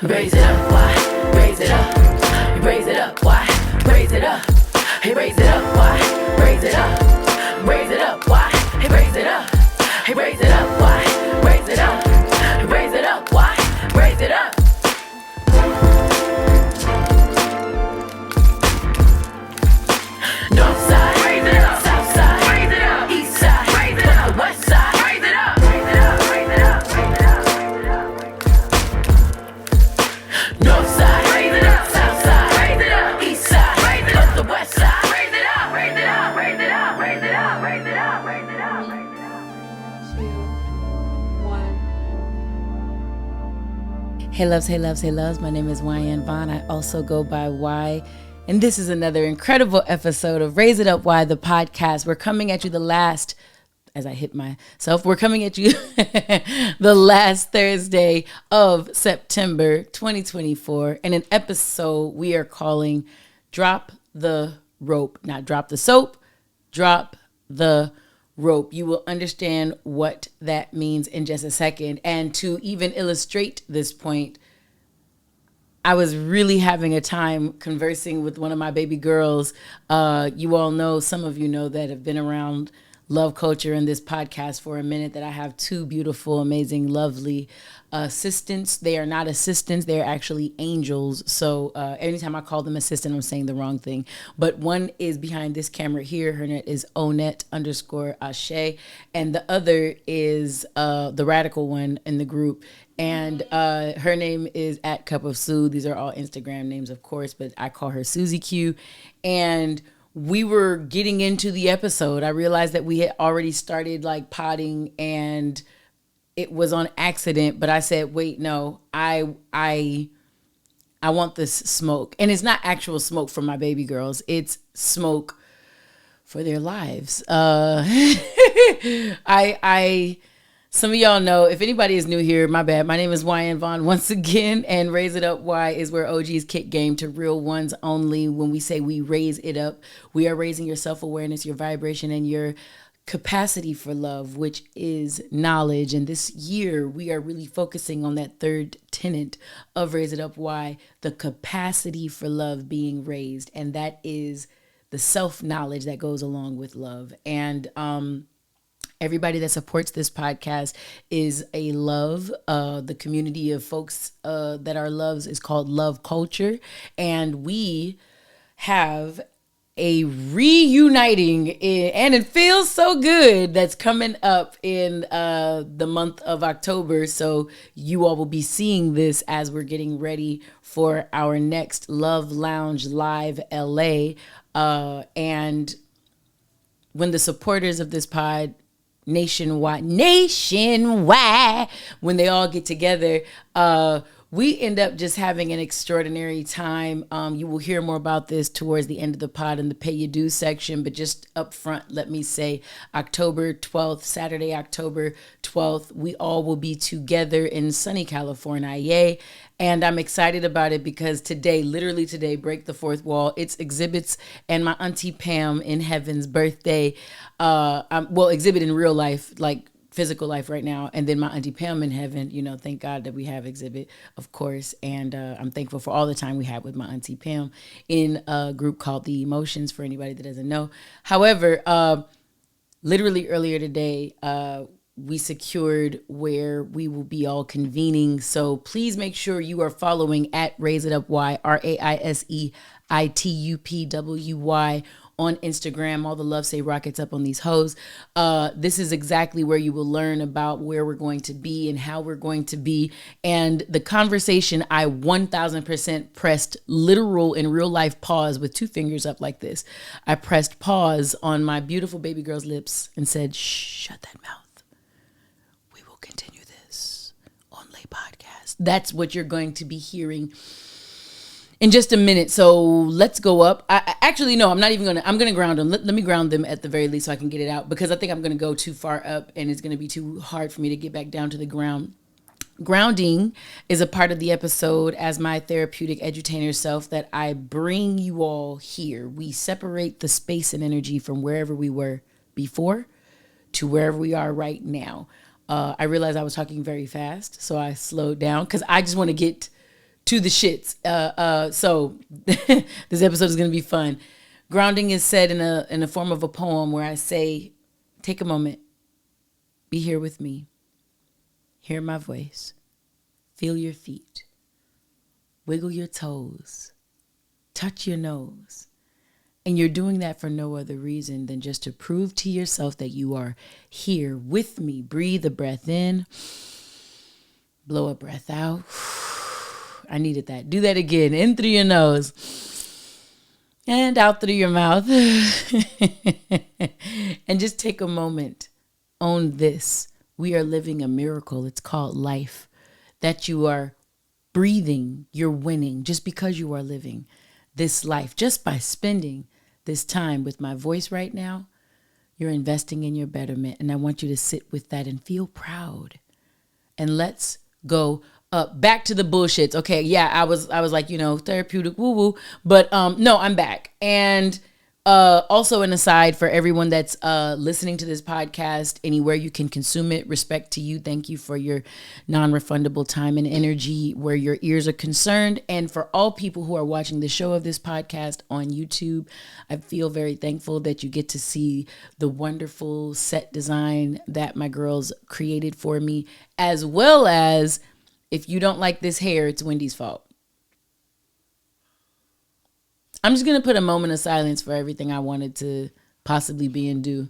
Raise it up, why? Raise it up. Raise it up, why? Raise it up. Hey, raise it up, why? Raise it up. Raise it up, why? Hey, raise it up. Hey, raise it up, why? Raise it up. Raise it up, why? Raise it up. North side, raise it up. South side, raise it up. East side, raise it up. West side, raise it up. Raise it up. Raise it up. Raise it up. Raise it up. North side, raise it up. South side, raise it up. East side, raise it up. The west side, raise it up. Raise it up. Raise it up. Raise it up. Raise it up. Raise it up. Raise it up. 2, 1. Hey loves, hey loves, hey loves. My name is Wyann. I also go by Y. And this is another incredible episode of Raise It Up Y, the podcast. We're coming at you we're coming at you the last Thursday of September 2024. And an episode we are calling Drop the Rope. Not drop the soap, drop the rope. You will understand what that means in just a second. And to even illustrate this point, I was really having a time conversing with one of my baby girls. You all know, some of you know that have been around love culture and this podcast for a minute, that I have two beautiful, amazing, lovely assistants. They are not assistants. They're actually angels. So anytime I call them assistant, I'm saying the wrong thing. But one is behind this camera here. Her name is Onet_Ashe. And the other is the radical one in the group. And her name is at Cup of Sue. These are all Instagram names, of course, but I call her Susie Q. And we were getting into the episode. I realized that we had already started like potting and it was on accident, but I said, wait, no, I want this smoke. And it's not actual smoke for my baby girls. It's smoke for their lives. Some of y'all know, if anybody is new here, my bad. My name is Wyann Vaughn once again, and Raise It Up Y is where OGs kick game to real ones only. When we say we raise it up, we are raising your self-awareness, your vibration, and your capacity for love, which is knowledge. And this year, we are really focusing on that third tenet of Raise It Up Y, the capacity for love being raised. And that is the self-knowledge that goes along with love. And everybody that supports this podcast is a love. The community of folks that are loves is called Love Culture. And we have a reuniting, and it feels so good, that's coming up in the month of October. So you all will be seeing this as we're getting ready for our next Love Lounge Live LA. And when the supporters of this pod nationwide, when they all get together, we end up just having an extraordinary time. You will hear more about this towards the end of the pod in the Pay Your Dues section, but just up front, let me say October 12th, Saturday, October 12th, we all will be together in sunny California. Yay. And I'm excited about it because today, literally today, break the fourth wall. It's Exhibit's and my auntie Pam in heaven's birthday. Exhibit in real life, like physical life right now. And then my auntie Pam in heaven, thank God that we have Exhibit, of course. And I'm thankful for all the time we had with my auntie Pam in a group called The Emotions, for anybody that doesn't know. However, literally earlier today, we secured where we will be all convening. So please make sure you are following at Raise It Up Y, RAISEITUPWY on Instagram. All the love say rockets up on these hoes. This is exactly where you will learn about where we're going to be and how we're going to be. And the conversation, I 1000% pressed literal in real life pause with two fingers up like this. I pressed pause on my beautiful baby girl's lips and said, shh, shut that mouth. Continue this on Lay Podcast. That's what you're going to be hearing in just a minute. So let's go up. I'm going to ground them. Let me ground them at the very least so I can get it out, because I think I'm going to go too far up and it's going to be too hard for me to get back down to the ground. Grounding is a part of the episode as my therapeutic edutainer self that I bring you all here. We separate the space and energy from wherever we were before to wherever we are right now. I realized I was talking very fast, so I slowed down because I just want to get to the shits. So this episode is going to be fun. Grounding is said in a form of a poem where I say, take a moment, be here with me, hear my voice, feel your feet, wiggle your toes, touch your nose. And you're doing that for no other reason than just to prove to yourself that you are here with me. Breathe a breath in, blow a breath out. I needed that. Do that again. In through your nose and out through your mouth. And just take a moment. Own this. We are living a miracle. It's called life. That you are breathing, you're winning just because you are living this life. Just by spending this time with my voice right now, you're investing in your betterment. And I want you to sit with that and feel proud. And let's go up. Back to the bullshits. Okay, yeah, I was like, therapeutic woo-woo. But no, I'm back. And also an aside for everyone that's listening to this podcast, anywhere you can consume it, respect to you. Thank you for your non-refundable time and energy where your ears are concerned. And for all people who are watching the show of this podcast on YouTube, I feel very thankful that you get to see the wonderful set design that my girls created for me, as well as if you don't like this hair, it's Wendy's fault. I'm just going to put a moment of silence for everything I wanted to possibly be and do.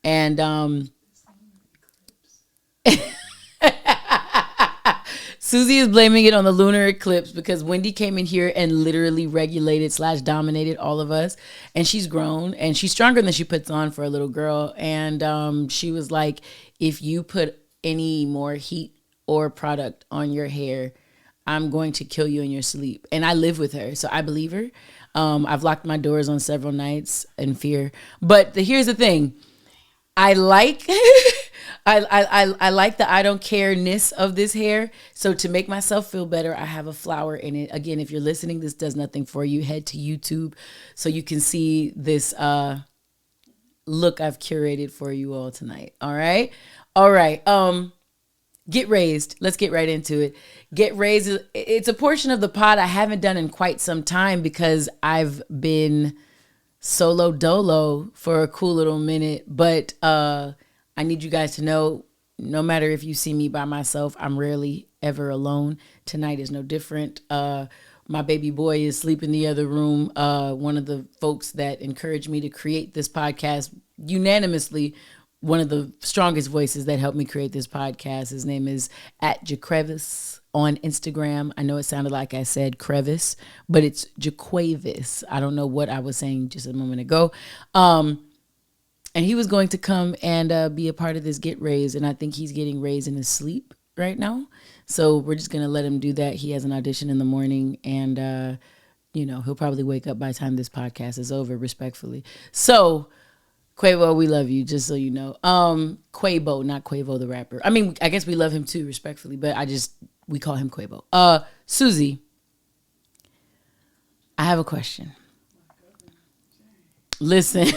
And Susie is blaming it on the lunar eclipse because Wendy came in here and literally regulated / dominated all of us. And she's grown and she's stronger than she puts on for a little girl. And she was like, if you put any more heat or product on your hair, I'm going to kill you in your sleep. And I live with her, so I believe her. I've locked my doors on several nights in fear. But here's the thing. I like I like the I don't care-ness of this hair. So to make myself feel better, I have a flower in it. Again, if you're listening, this does nothing for you. Head to YouTube so you can see this look I've curated for you all tonight. All right. Get raised. Let's get right into it. Get raised. It's a portion of the pod I haven't done in quite some time because I've been solo dolo for a cool little minute. But I need you guys to know, no matter if you see me by myself, I'm rarely ever alone. Tonight is no different. My baby boy is asleep in the other room. One of the folks that encouraged me to create this podcast unanimously, one of the strongest voices that helped me create this podcast. His name is @Jacrevis on Instagram. I know it sounded like I said crevice, but it's Jaquavis. I don't know what I was saying just a moment ago. And he was going to come and be a part of this Get Raised. And I think he's getting raised in his sleep right now. So we're just going to let him do that. He has an audition in the morning and, he'll probably wake up by the time this podcast is over, respectfully. So Quavo, we love you, just so you know. Quavo, not Quavo the rapper. I mean, I guess we love him too, respectfully, but we call him Quavo. Susie, I have a question. Listen,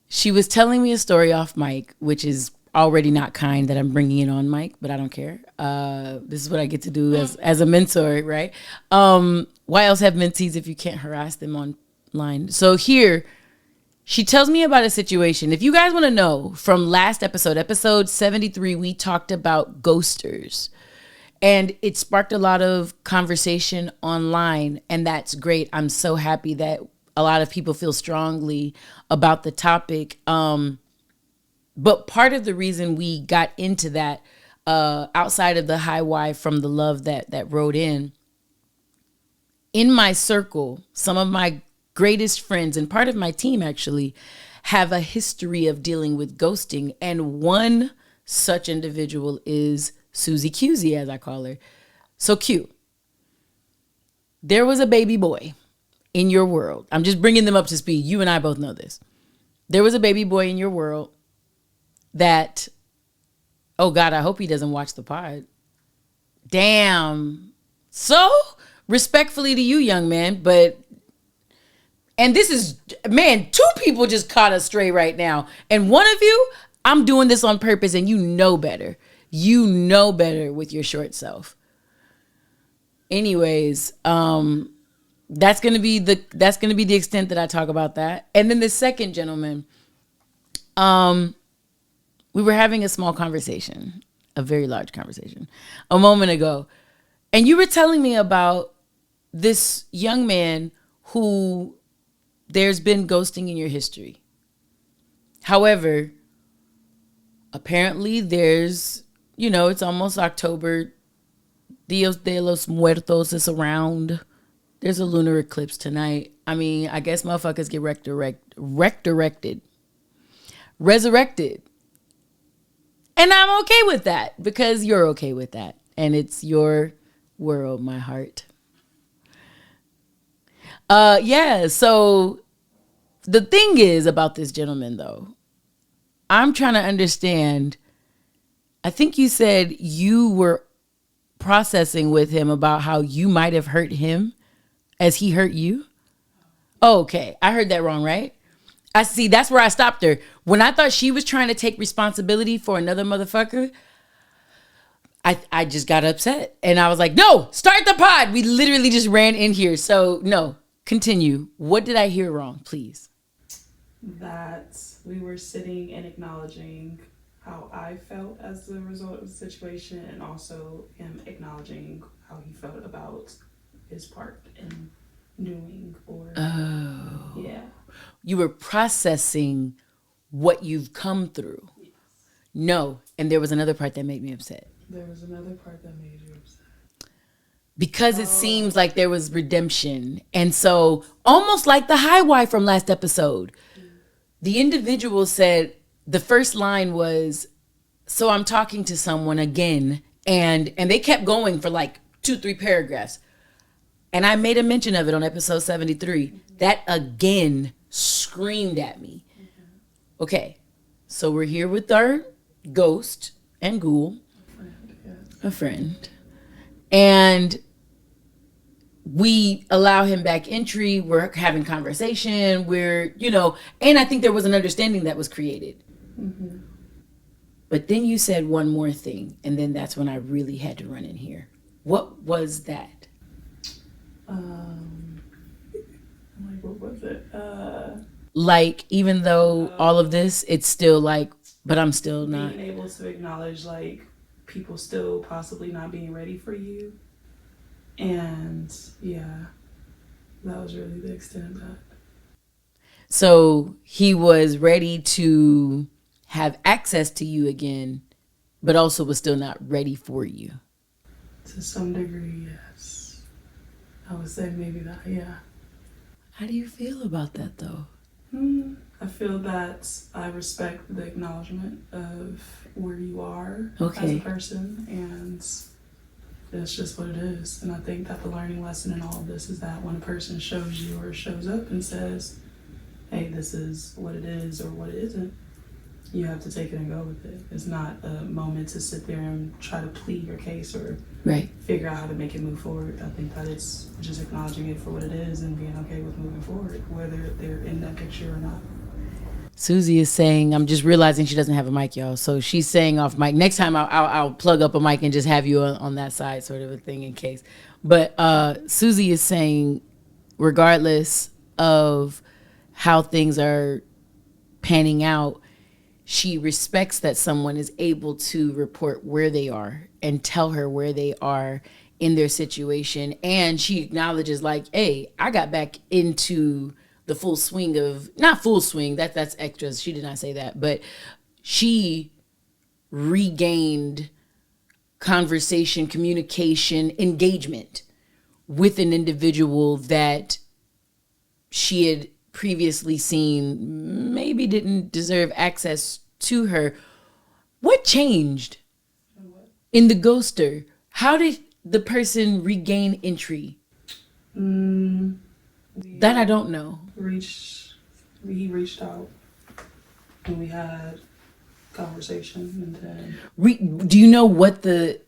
she was telling me a story off mic, which is already not kind that I'm bringing it on mic, but I don't care. This is what I get to do as a mentor, right? Why else have mentees if you can't harass them online? So here, she tells me about a situation. If you guys want to know, from last episode 73, we talked about ghosters. And it sparked a lot of conversation online. And that's great. I'm so happy that a lot of people feel strongly about the topic. But part of the reason we got into that, outside of the high why from the love that wrote in my circle, some of my greatest friends and part of my team actually have a history of dealing with ghosting. And one such individual is Susie Cusey, as I call her. So Q, there was a baby boy in your world. I'm just bringing them up to speed. You and I both know this. There was a baby boy in your world that, oh God, I hope he doesn't watch the pod. Damn. So respectfully to you, young man, and this is, man, 2 people just caught us stray right now. And one of you, I'm doing this on purpose and you know better. You know better with your short self. Anyways, that's gonna be the extent that I talk about that. And then the second gentleman, we were having a small conversation, a very large conversation, a moment ago, and you were telling me about this young man who there's been ghosting in your history. However, apparently there's, it's almost October. Dios de los Muertos is around. There's a lunar eclipse tonight. I mean, I guess motherfuckers get resurrected. And I'm okay with that because you're okay with that. And it's your world, my heart. Yeah, so the thing is about this gentleman, though, I'm trying to understand. I think you said you were processing with him about how you might have hurt him as he hurt you. Oh, okay. I heard that wrong, right? I see. That's where I stopped her. When I thought she was trying to take responsibility for another motherfucker, I just got upset. And I was like, no, start the pod. We literally just ran in here. So, no, continue. What did I hear wrong, please? That we were sitting and acknowledging how I felt as a result of the situation, and also him acknowledging how he felt about his part in doing or yeah. You were processing what you've come through. Yes. No, and there was another part that made me upset. There was another part that made you upset. Because it seems like there was redemption. And so, almost like the high wife from last episode, the individual said, the first line was, so I'm talking to someone again. And they kept going for like 2-3 paragraphs. And I made a mention of it on episode 73. That again screamed at me. Okay, so we're here with our ghost and ghoul, a friend. And we allow him back entry. We're having conversation. We're, and I think there was an understanding that was created. Mm-hmm. But then you said one more thing. And then that's when I really had to run in here. What was that? What was it? Like, even though all of this, it's still like, but I'm still not. Being able to acknowledge, like, people still possibly not being ready for you. And, yeah, that was really the extent of that. So he was ready to have access to you again, but also was still not ready for you. To some degree, yes. I would say maybe that, yeah. How do you feel about that, though? I feel that I respect the acknowledgement of where you are as a person, and it's just what it is. And I think that the learning lesson in all of this is that when a person shows you or shows up and says, hey, this is what it is or what it isn't, you have to take it and go with it. It's not a moment to sit there and try to plead your case or figure out how to make it move forward. I think that it's just acknowledging it for what it is and being okay with moving forward, whether they're in that picture or not. Susie is saying, I'm just realizing she doesn't have a mic, y'all. So she's saying off mic. Next time I'll plug up a mic and just have you on that side, sort of a thing in case. But Susie is saying, regardless of how things are panning out, she respects that someone is able to report where they are and tell her where they are in their situation. And she acknowledges, like, hey, I got back into the full swing of, not full swing, that's extras. She did not say that, but she regained conversation, communication, engagement with an individual that she had previously seen maybe didn't deserve access to her. What changed in the ghoster? How did the person regain entry? That I don't know. He reached out and we had conversation, and then do you know what the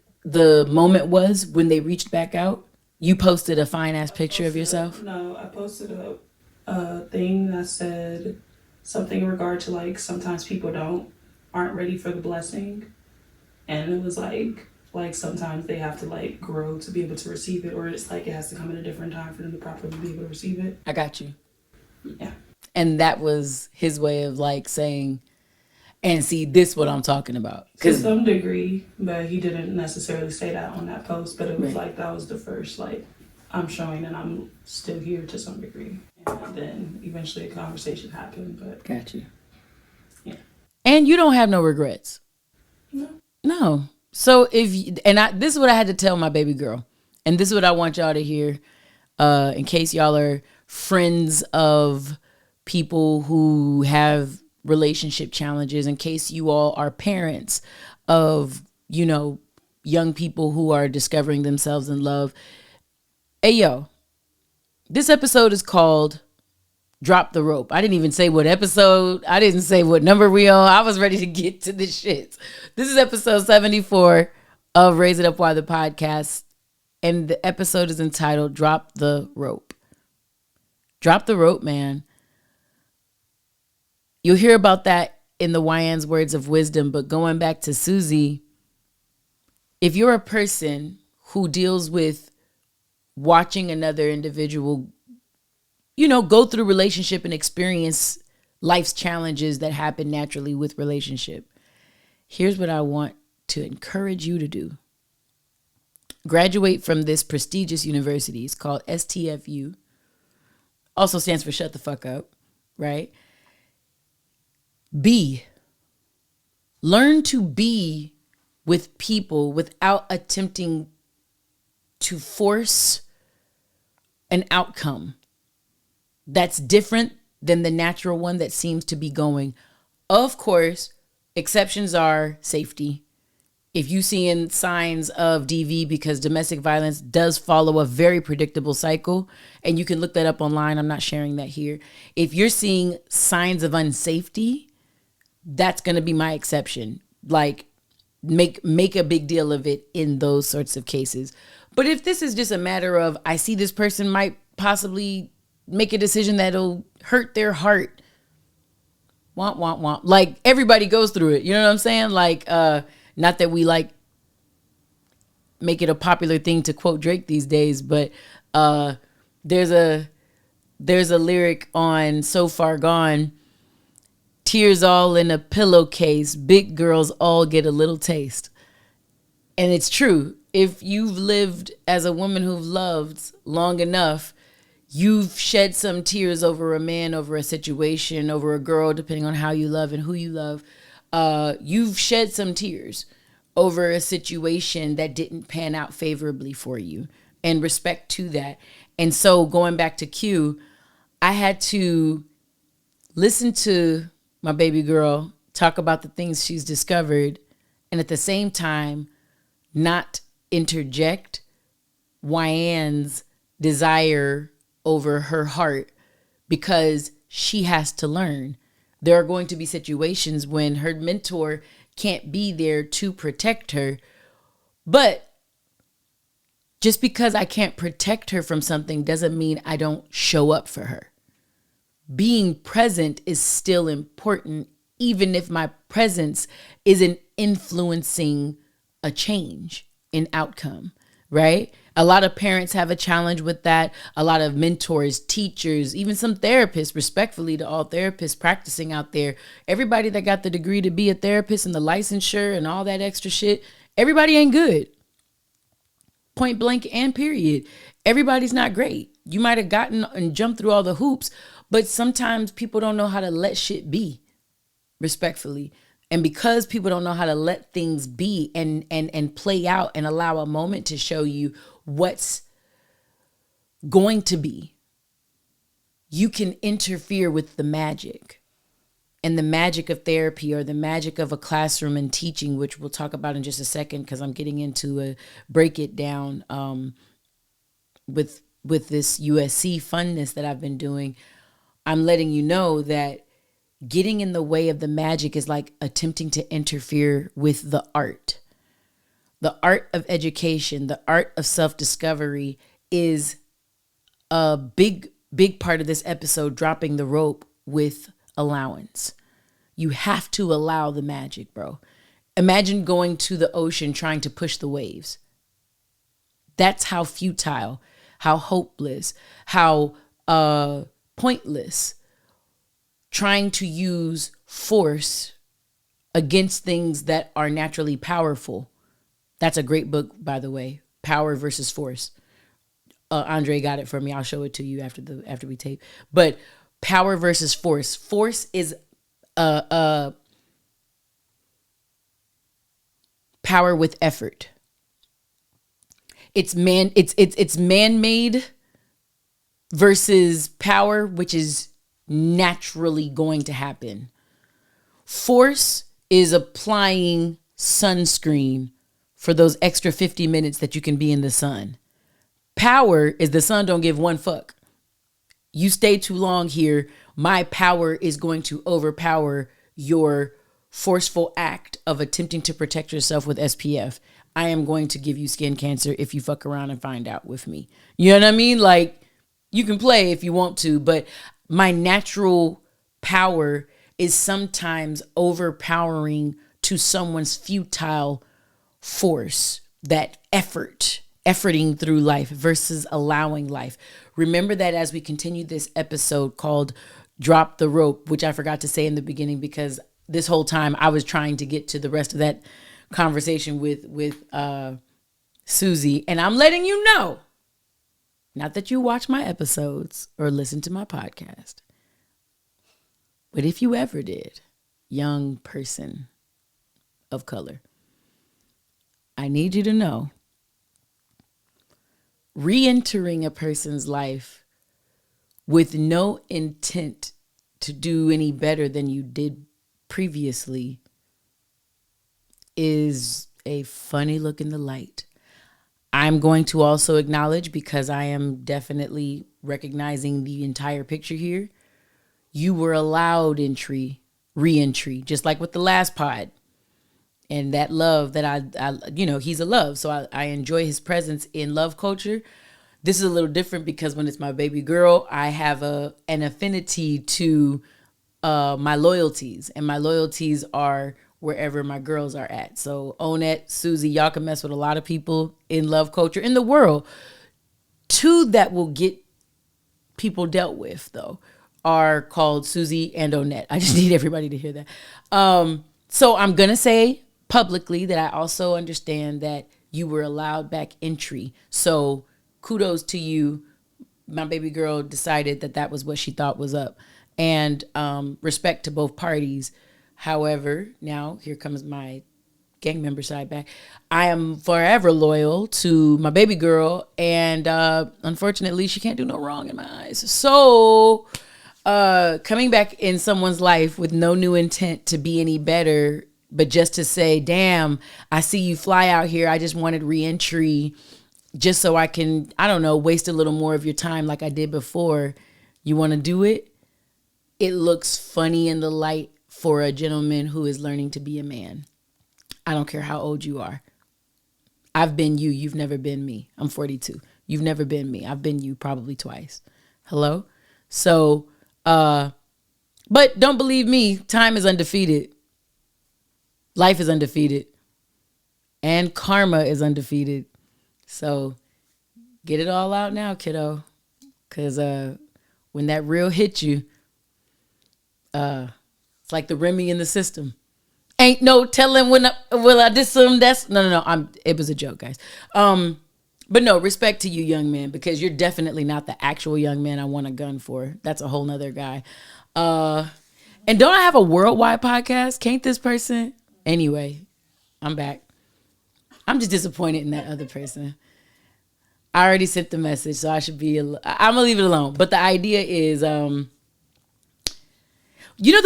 moment was when they reached back out? You posted a fine ass picture of yourself? No, I posted a thing that said something in regard to, like, sometimes people aren't ready for the blessing. And it was like, like sometimes they have to like grow to be able to receive it, or it's like it has to come at a different time for them to properly be able to receive it. I got you. Yeah. And that was his way of like saying, and see, this what I'm talking about. To some degree, but he didn't necessarily say that on that post, but it was like that was the first, like, I'm showing and I'm still here to some degree. And then eventually a conversation happened, but. Got you. Yeah. And you don't have no regrets. No. No. So this is what I had to tell my baby girl. And this is what I want y'all to hear, in case y'all are friends of people who have relationship challenges, in case you all are parents of, young people who are discovering themselves in love. Hey, yo, this episode is called Drop the Rope. I didn't even say what episode. I didn't say what number we on. I was ready to get to the shits. This is episode 74 of Raise It Up Why the podcast. And the episode is entitled Drop the Rope. Drop the rope, man. You'll hear about that in the Wyann's words of wisdom, but going back to Susie, if you're a person who deals with watching another individual, go through relationship and experience life's challenges that happen naturally with relationship, here's what I want to encourage you to do. Graduate from this prestigious university. It's called STFU. Also stands for shut the fuck up, right? Learn to be with people without attempting to force an outcome that's different than the natural one that seems to be going. Of course, exceptions are safety. If you seeing signs of DV, because domestic violence does follow a very predictable cycle, and you can look that up online. I'm not sharing that here. If you're seeing signs of unsafety, that's going to be my exception. Like, make a big deal of it in those sorts of cases. But if this is just a matter of, I see this person might possibly make a decision that'll hurt their heart. Womp. Like, everybody goes through it. You know what I'm saying? Like, not that we like make it a popular thing to quote Drake these days, but there's a lyric on So Far Gone. Tears all in a pillowcase. Big girls all get a little taste. And it's true. If you've lived as a woman who've loved long enough, you've shed some tears over a man, over a situation, over a girl, depending on how you love and who you love. You've shed some tears over a situation that didn't pan out favorably for you, and respect to that. And so going back to Q, I had to listen to my baby girl talk about the things she's discovered, and at the same time not interject Wyann's desire over her heart, because she has to learn. There are going to be situations when her mentor can't be there to protect her, but just because I can't protect her from something doesn't mean I don't show up for her. Being present is still important, even if my presence isn't influencing a change in outcome, right? A lot of parents have a challenge with that. A lot of mentors, teachers, even some therapists, respectfully to all therapists practicing out there. Everybody that got the degree to be a therapist and the licensure and all that extra shit, everybody ain't good. Point blank and period. Everybody's not great. You might have gotten and jumped through all the hoops, but sometimes people don't know how to let shit be, respectfully. And because people don't know how to let things be and play out and allow a moment to show you what's going to be, you can interfere with the magic. And the magic of therapy, or the magic of a classroom and teaching, which we'll talk about in just a second, because I'm getting into a break it down with this USC funness that I've been doing. I'm letting you know that getting in the way of the magic is like attempting to interfere with the art. The art of education, the art of self-discovery is a big part of this episode, dropping the rope with allowance. You have to allow the magic, bro. Imagine going to the ocean trying to push the waves. That's how futile, how hopeless, how pointless trying to use force against things that are naturally powerful. That's a great book, by the way. Power versus Force. Andre got it for me. I'll show it to you after we tape. But Power versus Force. Force is power with effort. It's man-made versus power, which is naturally going to happen. Force is applying sunscreen for those extra 50 minutes that you can be in the sun. Power is the sun don't give one fuck. You stay too long here, my power is going to overpower your forceful act of attempting to protect yourself with SPF. I am going to give you skin cancer if you fuck around and find out with me. You know what I mean? Like, you can play if you want to, but my natural power is sometimes overpowering to someone's futile force, that efforting through life versus allowing life. Remember that as we continue this episode called Drop the Rope, which I forgot to say in the beginning because this whole time I was trying to get to the rest of that conversation with Susie. And I'm letting you know, not that you watch my episodes or listen to my podcast, but if you ever did, young person of color, I need you to know, re-entering a person's life with no intent to do any better than you did previously is a funny look in the light. I'm going to also acknowledge, because I am definitely recognizing the entire picture here, you were allowed re-entry, just like with the last pod. And that love that I he's a love. So I enjoy his presence in love culture. This is a little different because when it's my baby girl, I have an affinity to my loyalties. And my loyalties are wherever my girls are at. So Onette, Susie, y'all can mess with a lot of people in love culture in the world. Two that will get people dealt with, though, are called Susie and Onette. I just need everybody to hear that. So I'm going to say publicly that I also understand that you were allowed back entry. So kudos to you. My baby girl decided that was what she thought was up. And respect to both parties. However, now here comes my gang member side back. I am forever loyal to my baby girl. And unfortunately, she can't do no wrong in my eyes. So coming back in someone's life with no new intent to be any better, but just to say, damn, I see you fly out here. I just wanted re-entry just so I can, I don't know, waste a little more of your time like I did before. You want to do it? It looks funny in the light for a gentleman who is learning to be a man. I don't care how old you are. I've been you. You've never been me. I'm 42. You've never been me. I've been you probably twice. Hello? So, but don't believe me. Time is undefeated. Life is undefeated. And karma is undefeated. So get it all out now, kiddo. Because when that real hit you, it's like the Remy in the system. Ain't no telling when I did some. No. It was a joke, guys. But no, respect to you, young man, because you're definitely not the actual young man I want a gun for. That's a whole nother guy. And don't I have a worldwide podcast? Can't this person? Anyway, I'm back. I'm just disappointed in that other person. I already sent the message, so I'm gonna leave it alone. But the idea is, the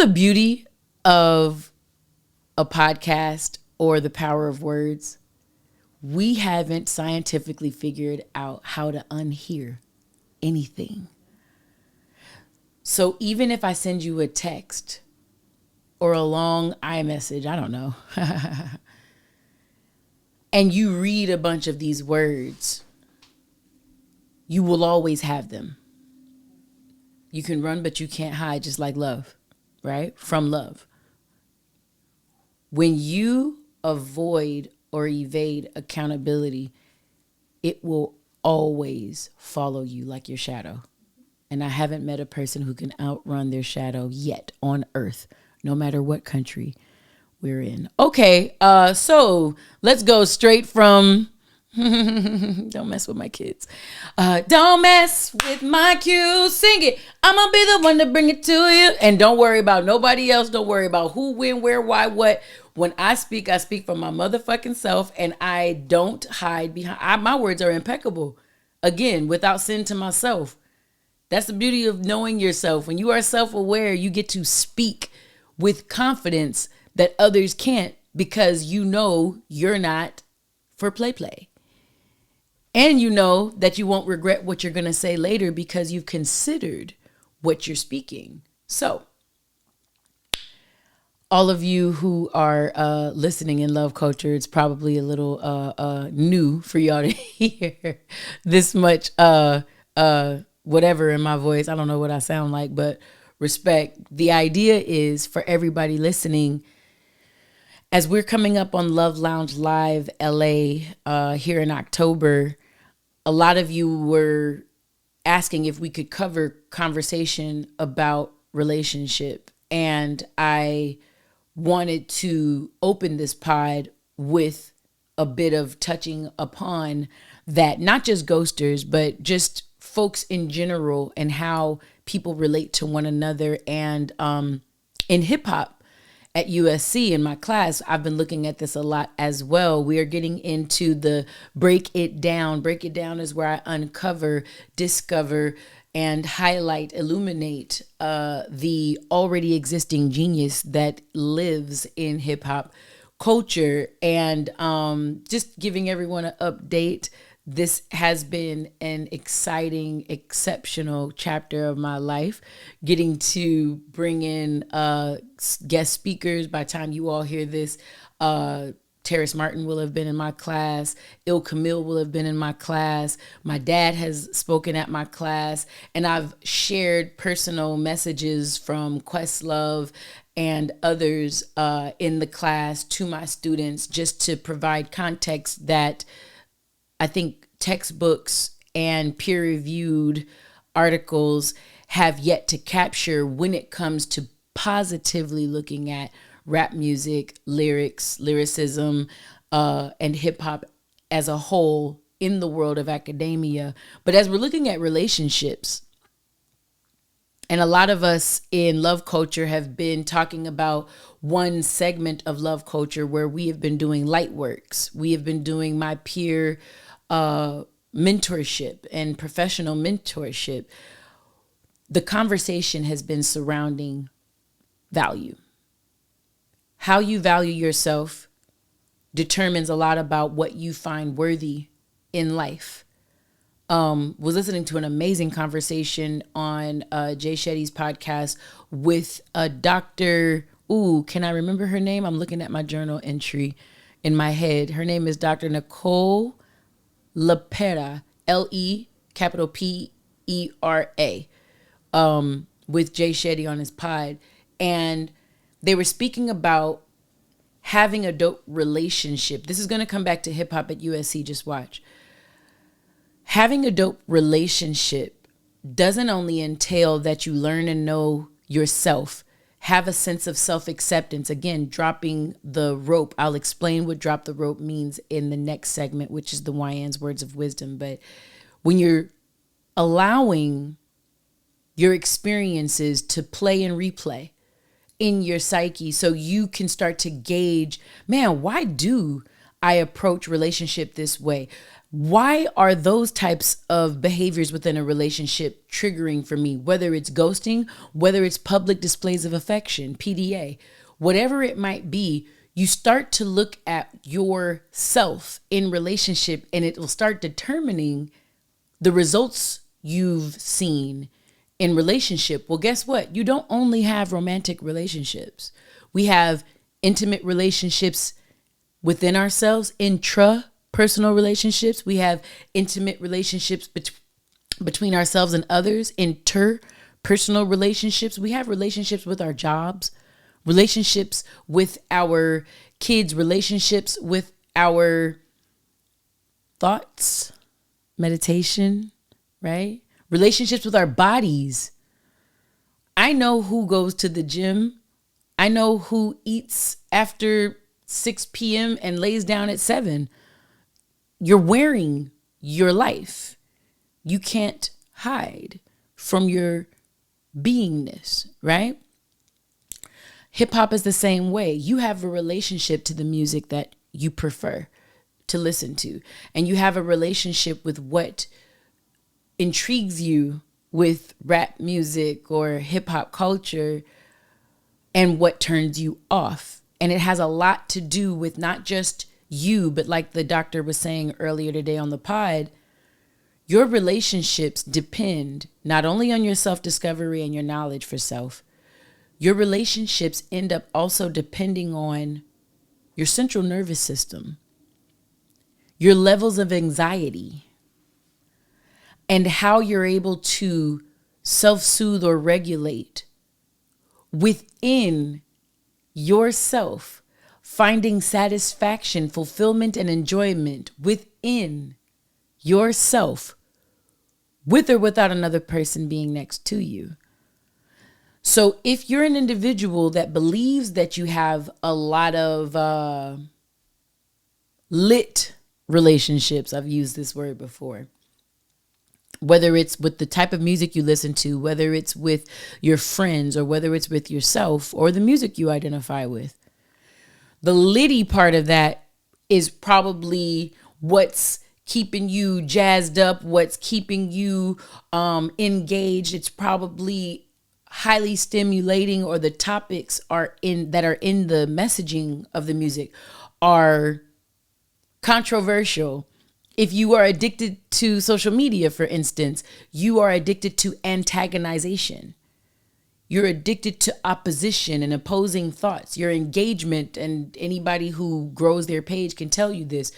beauty of a podcast or the power of words? We haven't scientifically figured out how to unhear anything. So even if I send you a text or a long iMessage, I don't know, and you read a bunch of these words, you will always have them. You can run, but you can't hide, just like love, right? From love. When you avoid or evade accountability, it will always follow you like your shadow. And I haven't met a person who can outrun their shadow yet on earth, no matter what country we're in. Okay, so let's go straight from don't mess with my kids. Don't mess with my cues. Sing it. I'm gonna be the one to bring it to you. And don't worry about nobody else. Don't worry about who, when, where, why, what. When I speak from my motherfucking self, and I don't hide behind. My words are impeccable. Again, without sin to myself. That's the beauty of knowing yourself. When you are self-aware, you get to speak with confidence that others can't, because you know you're not for play. And you know that you won't regret what you're going to say later because you've considered what you're speaking. So, all of you who are listening in Love Culture, it's probably a little new for y'all to hear this much whatever in my voice. I don't know what I sound like, but respect. The idea is for everybody listening, as we're coming up on Love Lounge Live LA here in October, a lot of you were asking if we could cover conversation about relationship. And I wanted to open this pod with a bit of touching upon that, not just ghosters, but just folks in general and how people relate to one another. And in hip hop, at USC in my class, I've been looking at this a lot as well. We are getting into the break it down. Break it down is where I uncover, discover, and highlight, illuminate the already existing genius that lives in hip hop culture. And just giving everyone an update. This has been an exciting, exceptional chapter of my life, getting to bring in guest speakers. By the time you all hear this, Terrace Martin will have been in my class. Il Camille will have been in my class. My dad has spoken at my class. And I've shared personal messages from Questlove and others in the class to my students, just to provide context that I think textbooks and peer-reviewed articles have yet to capture when it comes to positively looking at rap music, lyrics, lyricism, and hip-hop as a whole in the world of academia. But as we're looking at relationships, and a lot of us in Love Culture have been talking about one segment of Love Culture where we have been doing light works. We have been doing my peer mentorship and professional mentorship. The conversation has been surrounding value. How you value yourself determines a lot about what you find worthy in life. Was listening to an amazing conversation on Jay Shetty's podcast with a doctor. Ooh, can I remember her name? I'm looking at my journal entry in my head. Her name is Dr. Nicole Lepera, L-E, capital P-E-R-A, with Jay Shetty on his pod. And they were speaking about having a dope relationship. This is going to come back to hip hop at USC. Just watch. Having a dope relationship doesn't only entail that you learn and know yourself, have a sense of self-acceptance. Again, dropping the rope. I'll explain what drop the rope means in the next segment, which is the Wyann's words of wisdom. But when you're allowing your experiences to play and replay in your psyche, so you can start to gauge, man, why do I approach relationship this way? Why are those types of behaviors within a relationship triggering for me? Whether it's ghosting, whether it's public displays of affection, PDA, whatever it might be, you start to look at yourself in relationship, and it will start determining the results you've seen in relationship. Well, guess what? You don't only have romantic relationships. We have intimate relationships within ourselves, intrapersonal relationships. We have intimate relationships between ourselves and others, interpersonal relationships. We have relationships with our jobs, relationships with our kids, relationships with our thoughts, meditation, right? Relationships with our bodies. I know who goes to the gym. I know who eats after 6 p.m. and lays down at 7. You're wearing your life. You can't hide from your beingness, right? Hip hop is the same way. You have a relationship to the music that you prefer to listen to, and you have a relationship with what intrigues you with rap music or hip hop culture and what turns you off. And it has a lot to do with not just you, but like the doctor was saying earlier today on the pod, your relationships depend not only on your self-discovery and your knowledge for self, your relationships end up also depending on your central nervous system, your levels of anxiety, and how you're able to self-soothe or regulate within yourself, finding satisfaction, fulfillment, and enjoyment within yourself, with or without another person being next to you. So if you're an individual that believes that you have a lot of lit relationships, I've used this word before, whether it's with the type of music you listen to, whether it's with your friends, or whether it's with yourself or the music you identify with, the litty part of that is probably what's keeping you jazzed up, what's keeping you engaged. It's probably highly stimulating, or the topics that are in the messaging of the music are controversial. If you are addicted to social media, for instance, you are addicted to antagonization. You're addicted to opposition and opposing thoughts. Your engagement, and anybody who grows their page can tell you this,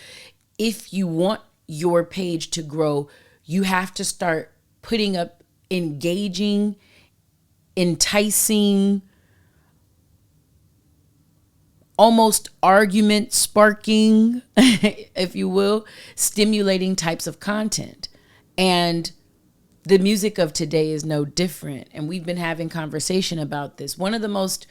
if you want your page to grow, you have to start putting up engaging, enticing, almost argument sparking, if you will, stimulating types of content. And the music of today is no different. And we've been having conversation about this. One of the most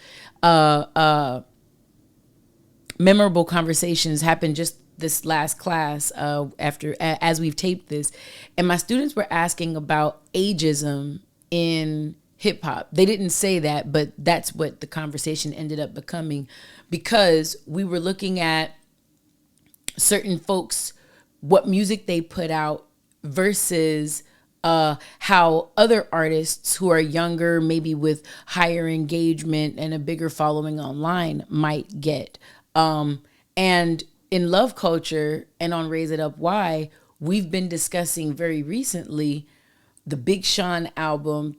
memorable conversations happened just this last class as we've taped this. And my students were asking about ageism in hip hop. They didn't say that, but that's what the conversation ended up becoming, because we were looking at certain folks, what music they put out versus how other artists who are younger, maybe with higher engagement and a bigger following online, might get. And in Love Culture and on Raise It Up Why, we've been discussing very recently the Big Sean album.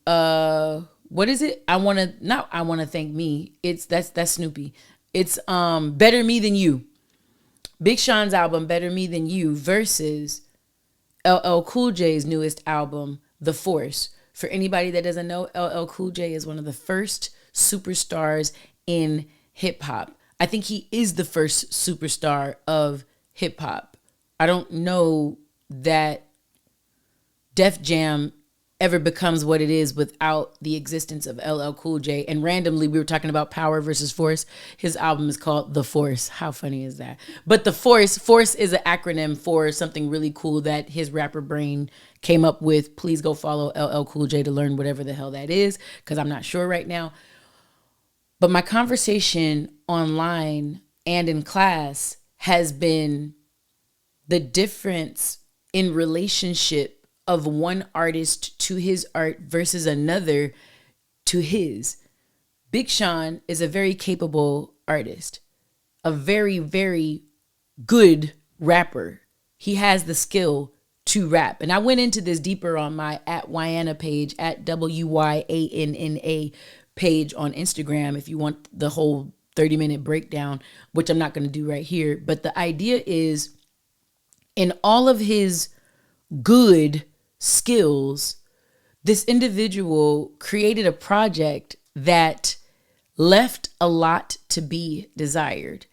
What is it? I wanna thank me. That's Snoopy. It's Better Me Than You. Big Sean's album Better Me Than You versus LL Cool J's newest album, The Force. For anybody that doesn't know, LL Cool J is one of the first superstars in hip hop. I think he is the first superstar of hip hop. I don't know that Def Jam ever becomes what it is without the existence of LL Cool J. And randomly, we were talking about power versus force. His album is called The Force. How funny is that? But the force is an acronym for something really cool that his rapper brain came up with. Please go follow LL Cool J to learn whatever the hell that is, because I'm not sure right now. But my conversation online and in class has been the difference in relationship of one artist to his art versus another to his. Big Sean is a very capable artist, a very, very good rapper. He has the skill to rap. And I went into this deeper on my @Wyann page, @WYANNA page on Instagram, if you want the whole 30-minute breakdown, which I'm not going to do right here. But the idea is, in all of his good skills, this individual created a project that left a lot to be desired.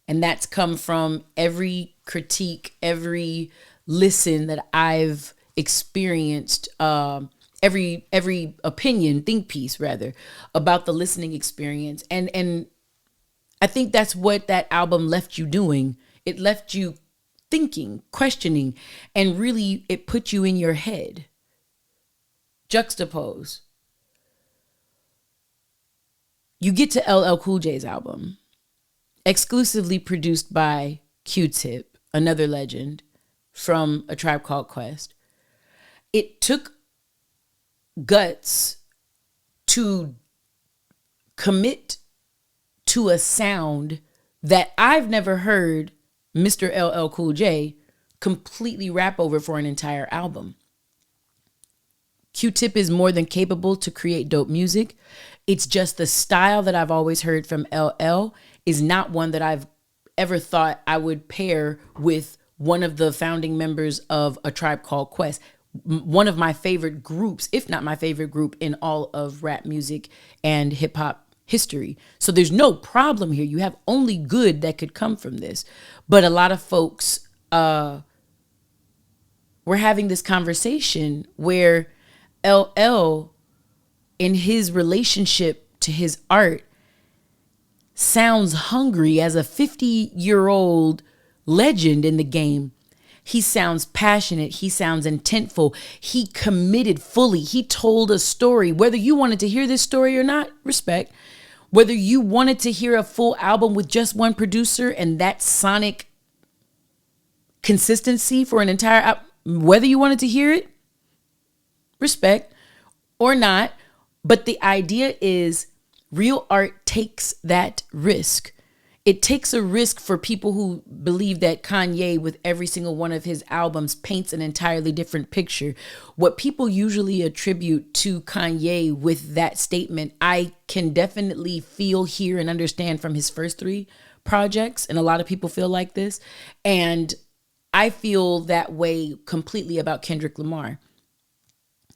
And that's come from every critique, every listen that I've experienced, every opinion, think piece rather, about the listening experience. And I think that's what that album left you doing. It left you thinking, questioning, and really it put you in your head. Juxtapose. You get to LL Cool J's album, exclusively produced by Q-Tip, another legend from A Tribe Called Quest. It took guts to commit to a sound that I've never heard Mr. LL Cool J completely rap over for an entire album. Q-Tip is more than capable to create dope music. It's just the style that I've always heard from LL is not one that I've ever thought I would pair with one of the founding members of A Tribe Called Quest. One of my favorite groups, if not my favorite group in all of rap music and hip hop history. So there's no problem here. You have only good that could come from this. But a lot of folks were having this conversation where LL, in his relationship to his art, sounds hungry as a 50-year-old legend in the game. He sounds passionate. He sounds intentful. He committed fully. He told a story. Whether you wanted to hear this story or not, respect. Whether you wanted to hear a full album with just one producer and that sonic consistency for an entire album, whether you wanted to hear it, respect, or not. But the idea is real art takes that risk. It takes a risk for people who believe that Kanye, with every single one of his albums, paints an entirely different picture. What people usually attribute to Kanye with that statement, I can definitely feel, hear, and understand from his first 3 projects. And a lot of people feel like this. And I feel that way completely about Kendrick Lamar.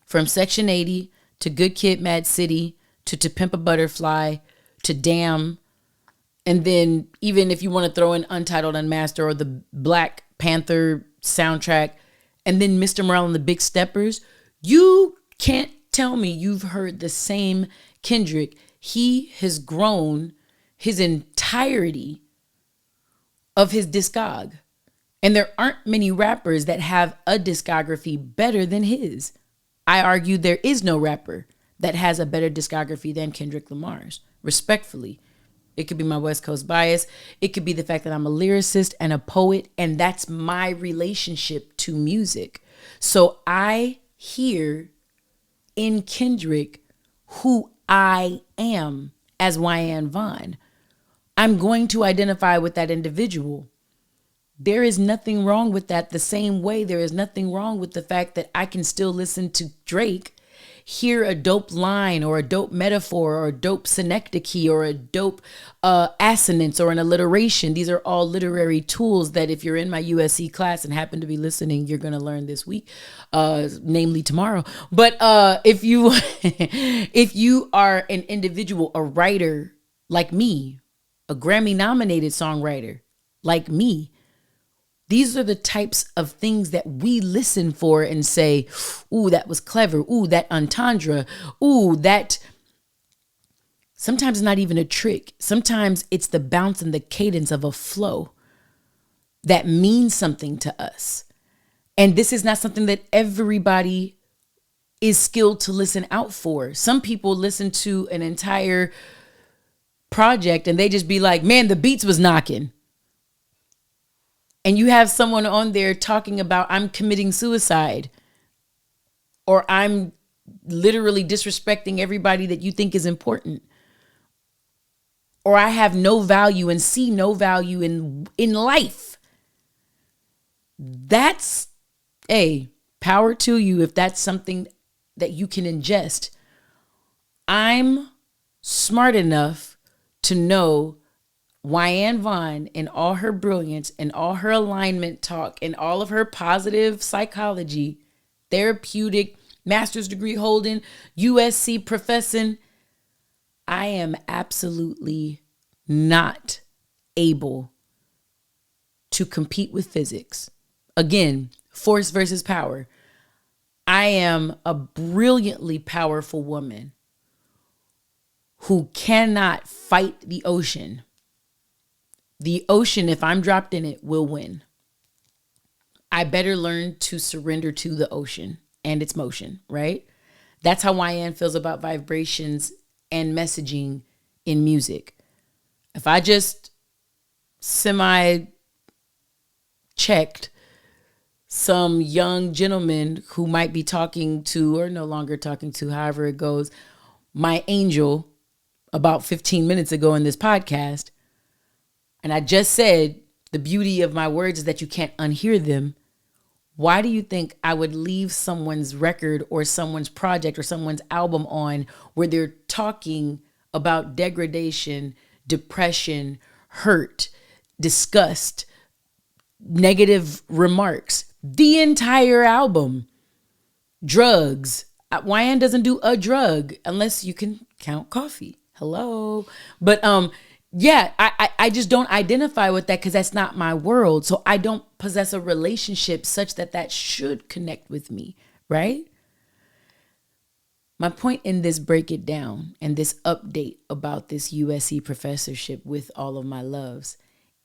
From Section 80 to Good Kid, Mad City to Pimp a Butterfly to Damn. And then even if you want to throw in Untitled Unmastered or the Black Panther soundtrack, and then Mr. Morale and the Big Steppers, you can't tell me you've heard the same Kendrick. He has grown his entirety of his discog. And there aren't many rappers that have a discography better than his. I argue there is no rapper that has a better discography than Kendrick Lamar's, respectfully. It could be my West Coast bias. It could be the fact that I'm a lyricist and a poet, and that's my relationship to music. So I hear in Kendrick who I am as Wyann Vaughn. I'm going to identify with that individual. There is nothing wrong with that. The same way there is nothing wrong with the fact that I can still listen to Drake, hear a dope line or a dope metaphor or a dope synecdoche or a dope assonance or an alliteration. These are all literary tools that if you're in my USC class and happen to be listening, you're going to learn this week, namely tomorrow. But if you if you are an individual, a writer like me, a Grammy nominated songwriter like me, these are the types of things that we listen for and say, ooh, that was clever. Ooh, that entendre. Ooh, that. Sometimes it's not even a trick. Sometimes it's the bounce and the cadence of a flow that means something to us. And this is not something that everybody is skilled to listen out for. Some people listen to an entire project and they just be like, man, the beats was knocking. And you have someone on there talking about I'm committing suicide or I'm literally disrespecting everybody that you think is important. Or I have no value and see no value in life. That's power to you if that's something that you can ingest. I'm smart enough to know Wyann Vaughn in all her brilliance and all her alignment talk and all of her positive psychology, therapeutic, master's degree holding, USC professing. I am absolutely not able to compete with physics. Again, force versus power. I am a brilliantly powerful woman who cannot fight the ocean. The ocean, if I'm dropped in it, will win. I better learn to surrender to the ocean and its motion, right? That's how Wyann feels about vibrations and messaging in music. If I just semi-checked some young gentleman who might be talking to or no longer talking to, however it goes, my angel about 15 minutes ago in this podcast, and I just said the beauty of my words is that you can't unhear them. Why do you think I would leave someone's record or someone's project or someone's album on where they're talking about degradation, depression, hurt, disgust, negative remarks? The entire album. Drugs. Wyann doesn't do a drug unless you can count coffee. Hello. But yeah, I just don't identify with that because that's not my world. So I don't possess a relationship such that that should connect with me, right? My point in this break it down and this update about this USC professorship with all of my loves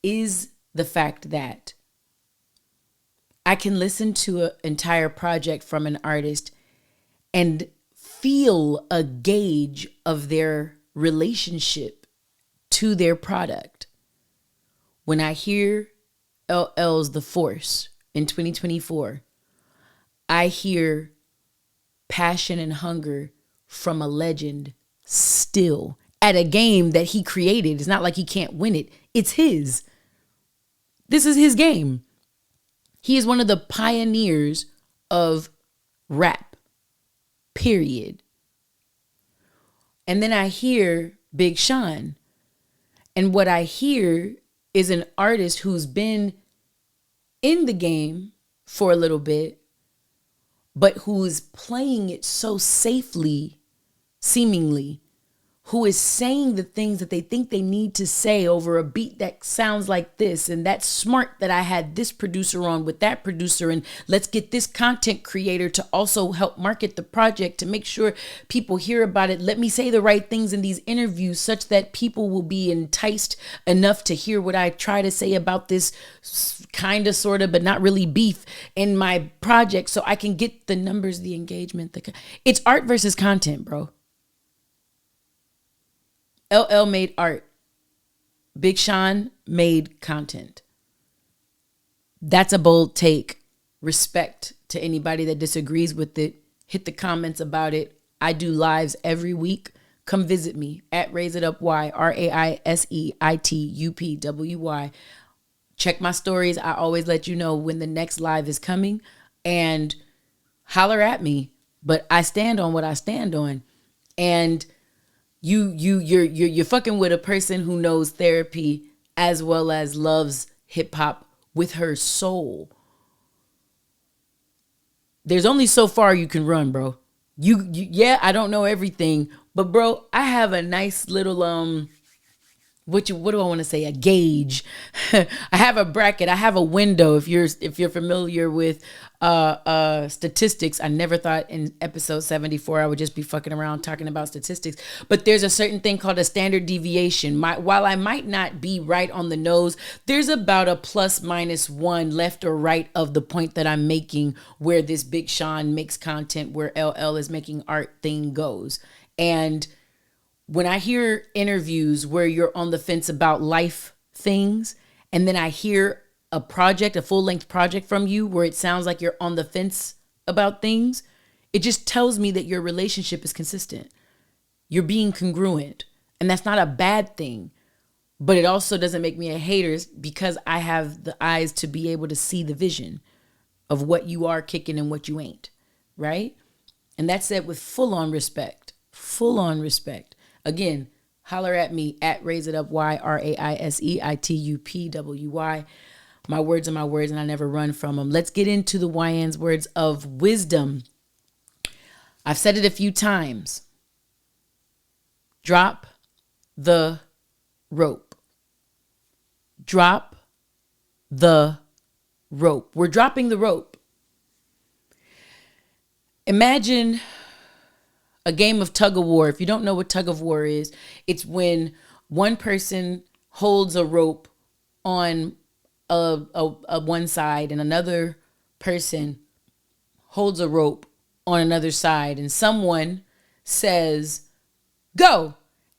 is the fact that I can listen to an entire project from an artist and feel a gauge of their relationship to their product. When I hear LL's The Force in 2024, I hear passion and hunger from a legend still at a game that he created. It's not like he can't win it. It's his. This is his game. He is one of the pioneers of rap, period. And then I hear Big Sean. And what I hear is an artist who's been in the game for a little bit, but who is playing it so safely, seemingly, who is saying the things that they think they need to say over a beat that sounds like this. And that's smart that I had this producer on with that producer. And let's get this content creator to also help market the project to make sure people hear about it. Let me say the right things in these interviews such that people will be enticed enough to hear what I try to say about this kind of, sort of, but not really beef in my project so I can get the numbers, the engagement. It's art versus content, bro. LL made art. Big Sean made content. That's a bold take. Respect to anybody that disagrees with it. Hit the comments about it. I do lives every week. Come visit me at Raise It Up Y, RAISEITUPWY. Check my stories. I always let you know when the next live is coming, and holler at me. But I stand on what I stand on. And you're fucking with a person who knows therapy as well as loves hip hop with her soul. There's only so far you can run, bro. Yeah, I don't know everything, but bro, I have a nice little what do I want to say? A gauge. I have a bracket. I have a window. If you're familiar with statistics, I never thought in episode 74 I would just be fucking around talking about statistics. But there's a certain thing called a standard deviation. While I might not be right on the nose, there's about a ±1 left or right of the point that I'm making where this Big Sean makes content, where LL is making art thing goes. And when I hear interviews where you're on the fence about life things, and then I hear a project, a full-length project from you where it sounds like you're on the fence about things, it just tells me that your relationship is consistent. You're being congruent. And that's not a bad thing. But it also doesn't make me a hater because I have the eyes to be able to see the vision of what you are kicking and what you ain't. Right? And that's said with full-on respect. Full-on respect. Again, holler at me at Raise It Up Y, RAISEITUPWY. My words are my words and I never run from them. Let's get into the Wyann's words of wisdom. I've said it a few times. Drop the rope. Drop the rope. We're dropping the rope. Imagine a game of tug of war. If you don't know what tug of war is, it's when one person holds a rope on a one side and another person holds a rope on another side, and someone says, go,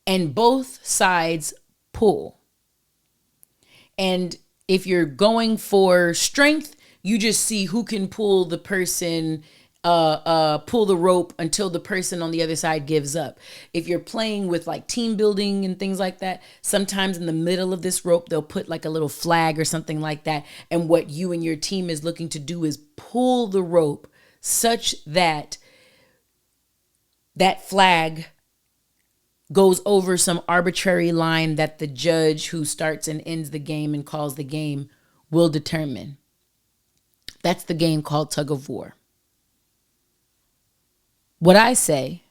and both sides pull. And if you're going for strength, you just see who can pull the person, pull the rope until the person on the other side gives up. If you're playing with like team building and things like that, sometimes in the middle of this rope, they'll put like a little flag or something like that. And what you and your team is looking to do is pull the rope such that that flag goes over some arbitrary line that the judge who starts and ends the game and calls the game will determine. That's the game called tug of war. What I say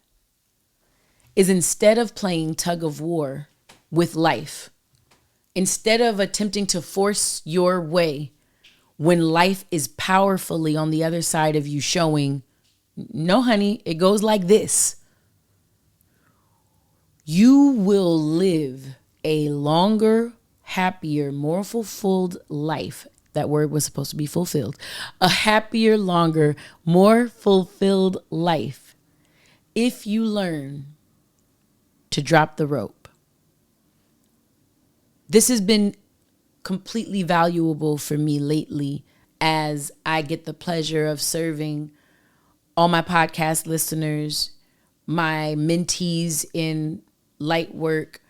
is, instead of playing tug of war with life, instead of attempting to force your way when life is powerfully on the other side of you showing, no, honey, it goes like this. You will live a longer, happier, more fulfilled life. That word was supposed to be fulfilled. A happier, longer, more fulfilled life if you learn to drop the rope. This has been completely valuable for me lately as I get the pleasure of serving all my podcast listeners, my mentees in light work,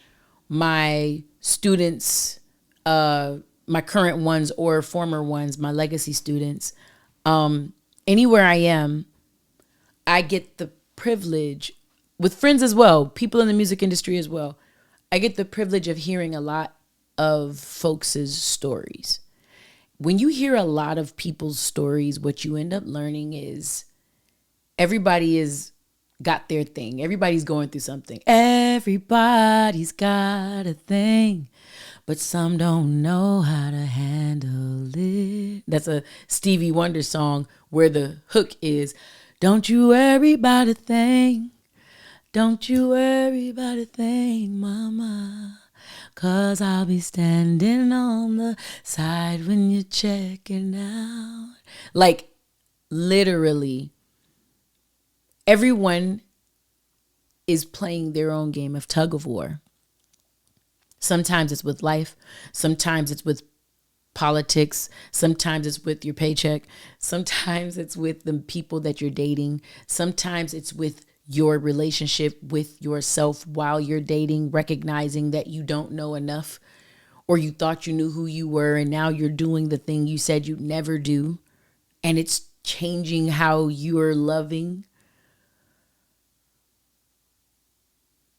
my students, my current ones or former ones, my legacy students. Anywhere I am, I get the privilege, with friends as well, people in the music industry as well, I get the privilege of hearing a lot of folks' stories. When you hear a lot of people's stories, what you end up learning is everybody is got their thing. Everybody's going through something. Everybody's got a thing, but some don't know how to handle it. That's a Stevie Wonder song where the hook is, don't you worry about a thing. Don't you worry about a thing, mama. 'Cause I'll be standing on the side when you're checking out. Like, literally, everyone is playing their own game of tug of war. Sometimes it's with life. Sometimes it's with politics. Sometimes it's with your paycheck. Sometimes it's with the people that you're dating. Sometimes it's with your relationship with yourself while you're dating, recognizing that you don't know enough, or you thought you knew who you were and now you're doing the thing you said you'd never do, and it's changing how you're loving.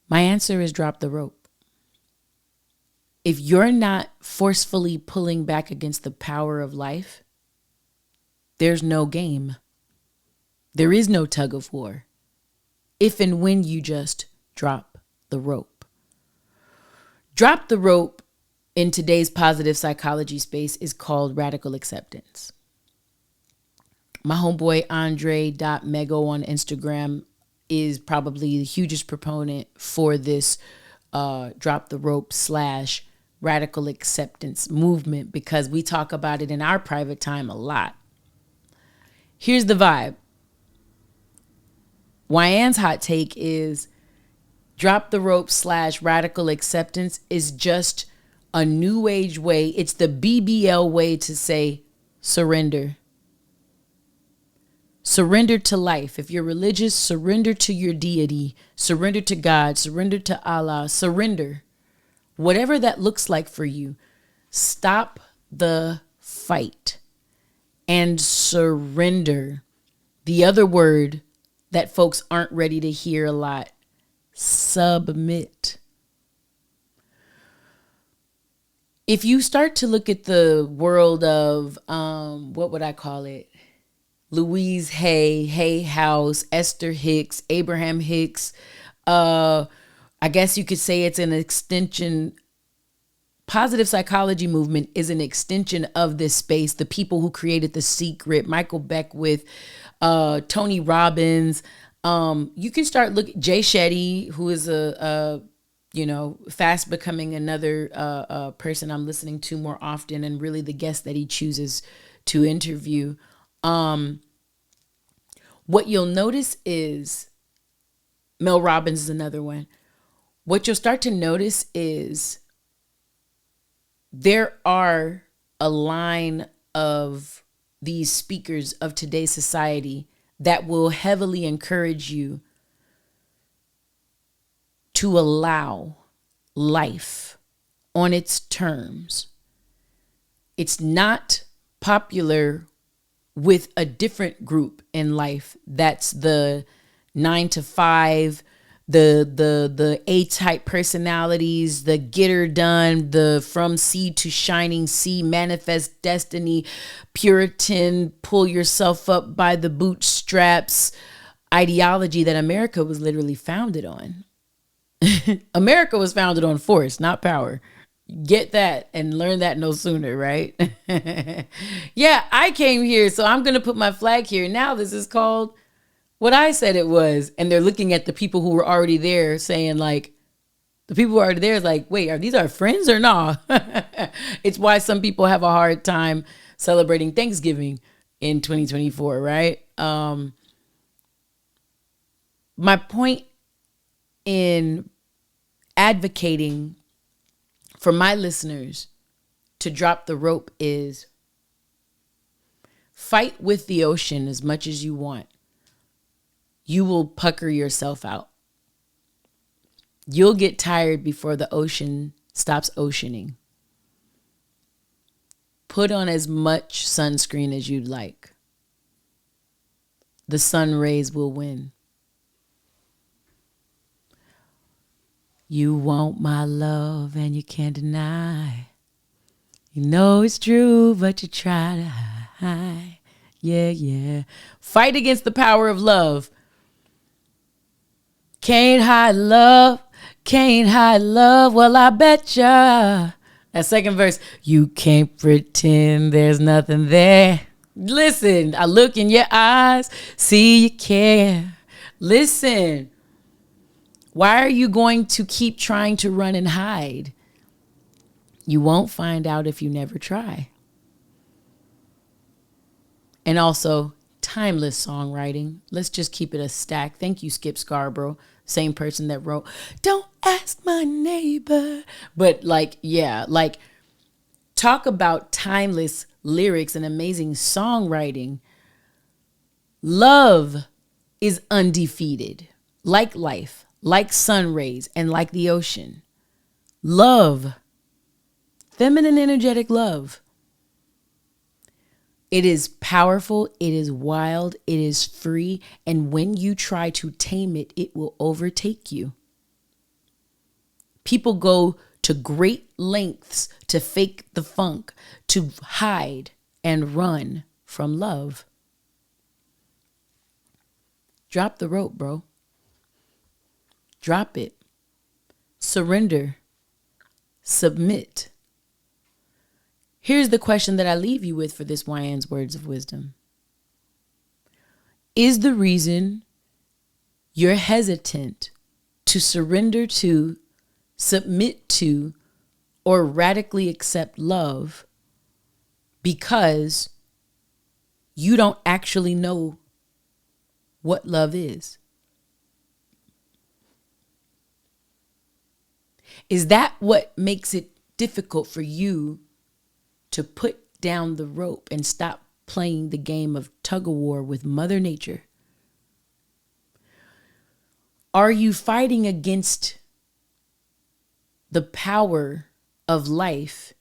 My answer is drop the rope. If you're not forcefully pulling back against the power of life, there's no game. There is no tug of war. If and when you just drop the rope. Drop the rope in today's positive psychology space is called radical acceptance. My homeboy Andre.Mego on Instagram is probably the hugest proponent for this drop the rope / radical acceptance movement, because we talk about it in our private time a lot. Here's the vibe. Wyann's hot take is drop the rope / radical acceptance is just a new age way. It's the BBL way to say surrender. Surrender to life. If you're religious, surrender to your deity. Surrender to God. Surrender to Allah. Surrender. Whatever that looks like for you. Stop the fight and surrender. The other word that folks aren't ready to hear a lot, submit. If you start to look at the world of, what would I call it? Louise Hay, Hay House, Esther Hicks, Abraham Hicks, I guess you could say it's an extension. Positive psychology movement is an extension of this space. The people who created The Secret, Michael Beckwith, Tony Robbins. You can start looking. Jay Shetty, who is fast becoming another person I'm listening to more often, and really the guest that he chooses to interview. What you'll notice is, Mel Robbins is another one. What you'll start to notice is there are a line of these speakers of today's society that will heavily encourage you to allow life on its terms. It's not popular with a different group in life. That's the 9 to 5, the A-type personalities, the get her done, the from sea to shining sea, manifest destiny, Puritan, pull yourself up by the bootstraps ideology that America was literally founded on. America was founded on force, not power. Get that and learn that no sooner, right? Yeah, I came here, so I'm going to put my flag here. Now this is called what I said it was. And they're looking at the people who were already there saying like, the people who are already there is like, wait, are these our friends or not? It's why some people have a hard time celebrating Thanksgiving in 2024, right? My point in advocating for my listeners to drop the rope is fight with the ocean as much as you want. You will pucker yourself out. You'll get tired before the ocean stops oceaning. Put on as much sunscreen as you'd like. The sun rays will win. You want my love and you can't deny. You know it's true, but you try to hide. Yeah, yeah. Fight against the power of love. Can't hide love. Can't hide love. Well, I betcha. That second verse. You can't pretend there's nothing there. Listen, I look in your eyes. See you care. Listen. Why are you going to keep trying to run and hide? You won't find out if you never try. And also, timeless songwriting. Let's just keep it a stack. Thank you, Skip Scarborough. Same person that wrote, "Don't ask my neighbor." But talk about timeless lyrics and amazing songwriting. Love is undefeated, like life. Like sun rays and like the ocean. Love. Feminine energetic love. It is powerful. It is wild. It is free. And when you try to tame it, it will overtake you. People go to great lengths to fake the funk, to hide and run from love. Drop the rope, bro. Drop it. Surrender. Submit. Here's the question that I leave you with for this Wyann's Words of Wisdom. Is the reason you're hesitant to surrender to, submit to, or radically accept love because you don't actually know what love is? Is that what makes it difficult for you to put down the rope and stop playing the game of tug-of-war with Mother Nature? Are you fighting against the power of life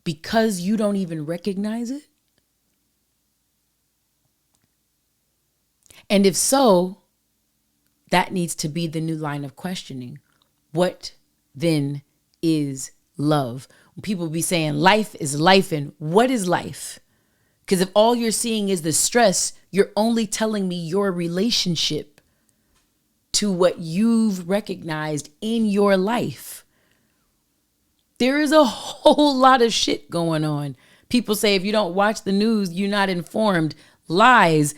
because you don't even recognize it? And if so, that needs to be the new line of questioning. What then is love? When people be saying life is life, and what is life? Because if all you're seeing is the stress, you're only telling me your relationship to what you've recognized in your life. There is a whole lot of shit going on. People say if you don't watch the news, you're not informed. Lies.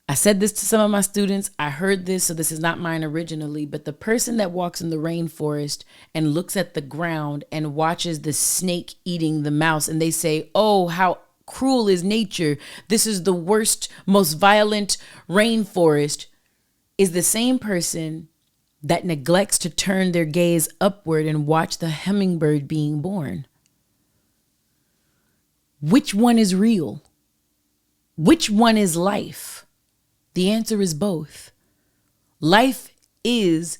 I said this to some of my students. I heard this, so this is not mine originally, but the person that walks in the rainforest and looks at the ground and watches the snake eating the mouse, and they say, oh, how cruel is nature. This is the worst, most violent rainforest, is the same person that neglects to turn their gaze upward and watch the hummingbird being born. Which one is real? Which one is life? The answer is both. Life is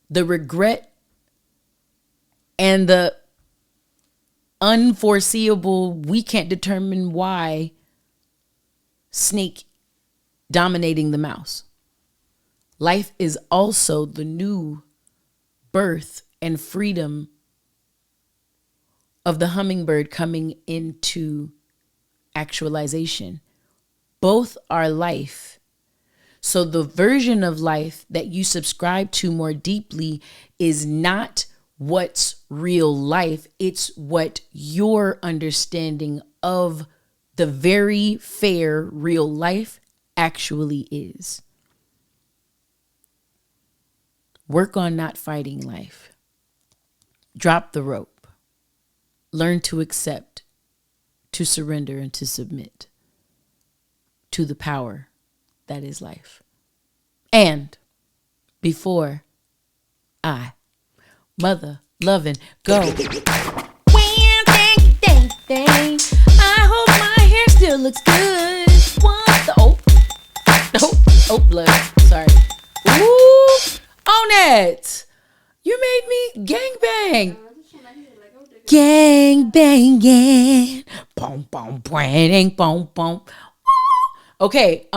the regret and the unforeseeable, we can't determine why, snake dominating the mouse. Life is also the new birth and freedom of the hummingbird coming into actualization. Both are life. So the version of life that you subscribe to more deeply is not what's real life. It's what your understanding of the very fair real life actually is. Work on not fighting life. Drop the rope. Learn to accept, to surrender, and to submit to the power that is life. And before I mother loving go. Wyann, dang, dang. I hope my hair still looks good. What the blood. Sorry. Ooh, on it. You made me gangbang. Gang banging. Boom, boom, branding, boom, boom. Okay,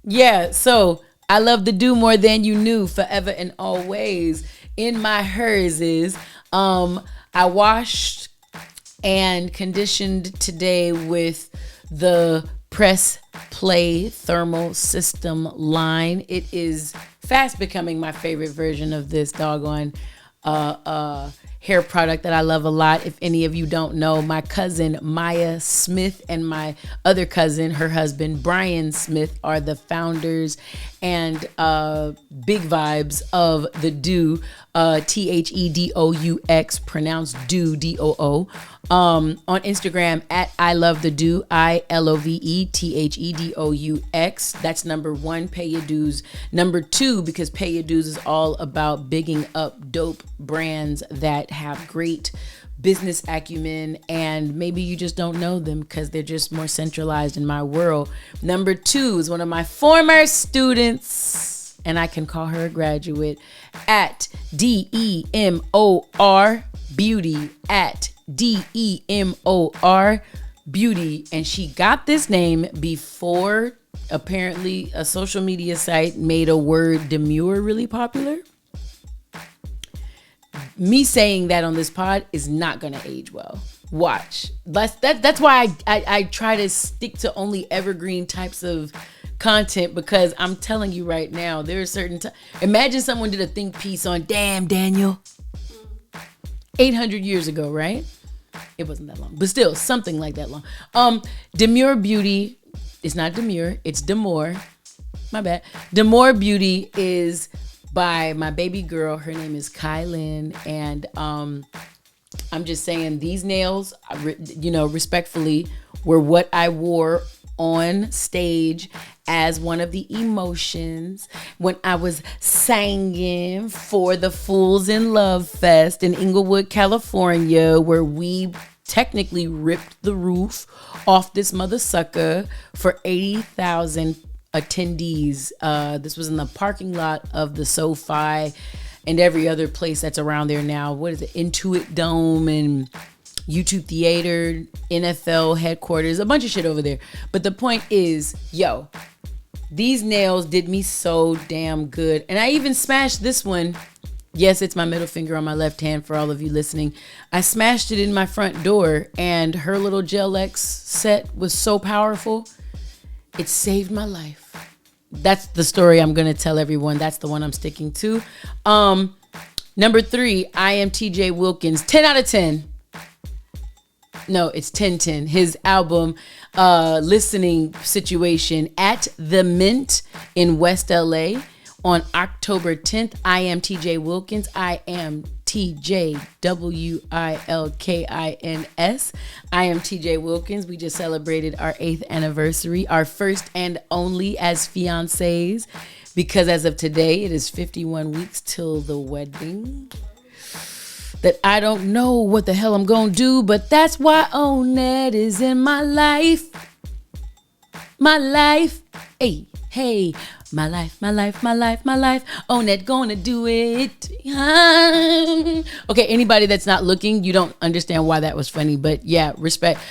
yeah, so I love to do more than you knew, forever and always. In my hers is, I washed and conditioned today with the Press Play thermal system line. It is fast becoming my favorite version of this doggone hair product that I love a lot. If any of you don't know, my cousin Maya Smith and my other cousin, her husband Brian Smith, are the founders and big vibes of the Do, THEDOUX, pronounced Do, DOO. On Instagram at I Love the Do, ILOVETHEDOUX. That's number one, pay your dues. Number two, because pay your dues is all about bigging up dope brands that have great business acumen, and maybe you just don't know them because they're just more centralized in my world. Number two is one of my former students, and I can call her a graduate, at DEMOR Beauty, at DEMOR Beauty. And she got this name before apparently a social media site made a word demure really popular. Me saying that on this pod is not gonna age well. Watch. That's why I try to stick to only evergreen types of content, because I'm telling you right now, there are certain imagine someone did a think piece on Damn Daniel 800 years ago, right? It wasn't that long, but still something like that long. Demure Beauty, it's not demure, it's demure. My bad. Demure Beauty is by my baby girl. Her name is Kylan, and I'm just saying these nails, respectfully, were what I wore on stage as one of the emotions when I was singing for the Fools in Love Fest in Inglewood, California, where we technically ripped the roof off this mother sucker for 80,000 attendees. This was in the parking lot of the SoFi and every other place that's around there now. What is it? Intuit Dome and YouTube Theater, NFL headquarters, a bunch of shit over there. But the point is, these nails did me so damn good. And I even smashed this one. Yes, it's my middle finger on my left hand for all of you listening. I smashed it in my front door, and her little Gel X set was so powerful. It saved my life. that's the story I'm going to tell everyone. That's the one I'm sticking to. Number 3, I Am TJ Wilkins. 10 out of 10. No, it's 1010. His album, Listening Situation at the Mint in West LA on October 10th. I Am TJ Wilkins. I am TJ WILKINS. I am TJ Wilkins. We just celebrated our 8th anniversary, our first and only as fiancés, because as of today, it is 51 weeks till the wedding. That I don't know what the hell I'm gonna do, but that's why Onet is in my life. My life. Hey, my life. Onet gonna do it. Okay, anybody that's not looking, you don't understand why that was funny, but yeah, respect.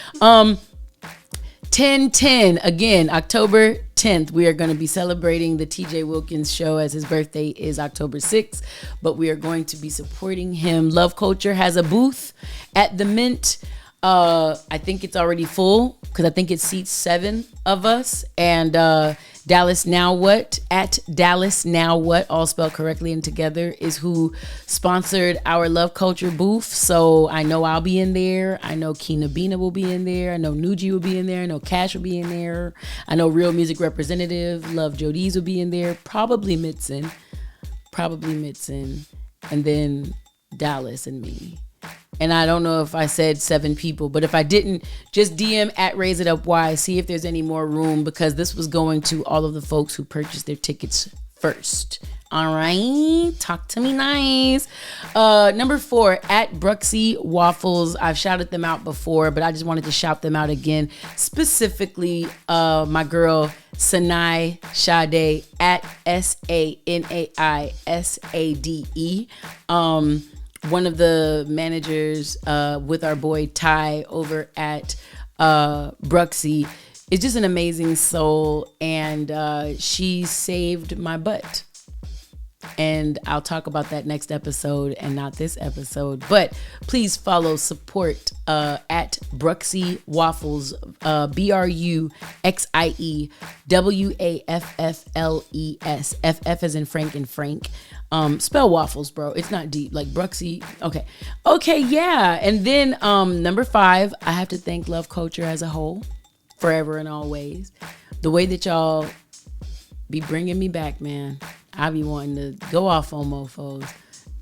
10/10, again, October 10th, we are going to be celebrating the TJ Wilkins show, as his birthday is October 6th, but we are going to be supporting him. Love Culture has a booth at the Mint. I think it's already full because I think it seats 7 of us. And Dallas Now What, at Dallas Now What, all spelled correctly and together, is who sponsored our Love Culture booth. So I know I'll be in there. I know Keena Bina will be in there. I know Nuji will be in there. I know Cash will be in there. I know Real Music Representative Love Jodi's will be in there. Probably Mitson. And then Dallas and me. And I don't know if I said 7 people, but if I didn't, just DM at Raise It Up Y, see if there's any more room, because this was going to all of the folks who purchased their tickets first. All right, talk to me nice. Number 4, at Bruxy Waffles. I've shouted them out before, but I just wanted to shout them out again. Specifically, my girl Sanai Sade at SANAISADE. One of the managers with our boy Ty over at Bruxy is just an amazing soul, and she saved my butt. And I'll talk about that next episode and not this episode. But please follow, support at Bruxy Waffles, BRUXIE WAFFLES. FF as in Frank and Frank. Spell waffles, bro. It's not deep. Like Bruxy. Okay, yeah. And then number 5, I have to thank Love Culture as a whole, forever and always. The way that y'all be bringing me back, man. I be wanting to go off on mofos.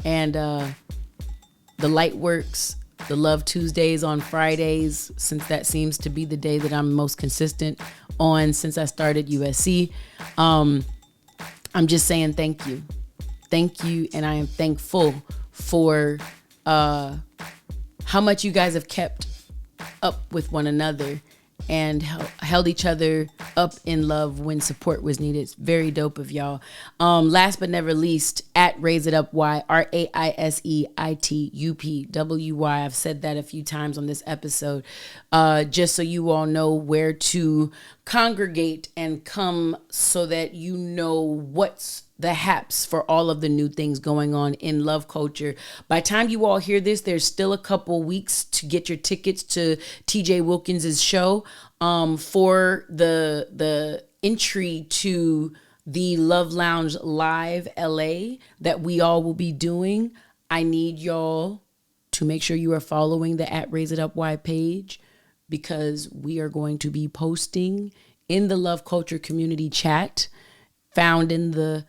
And the light works, the Love Tuesdays on Fridays, since that seems to be the day that I'm most consistent on since I started USC. I'm just saying thank you. Thank you, and I am thankful for how much you guys have kept up with one another and held each other up in love when support was needed. It's very dope of y'all. Last but never least, at Raise It Up Y, RAISEITUPWY. I've said that a few times on this episode, just so you all know where to congregate and come, so that you know what's the haps for all of the new things going on in Love Culture. By the time you all hear this, there's still a couple weeks to get your tickets to TJ Wilkins' show. For the entry to the Love Lounge Live LA that we all will be doing, I need y'all to make sure you are following the at Raise It Up Y page, because we are going to be posting in the Love Culture community chat found in the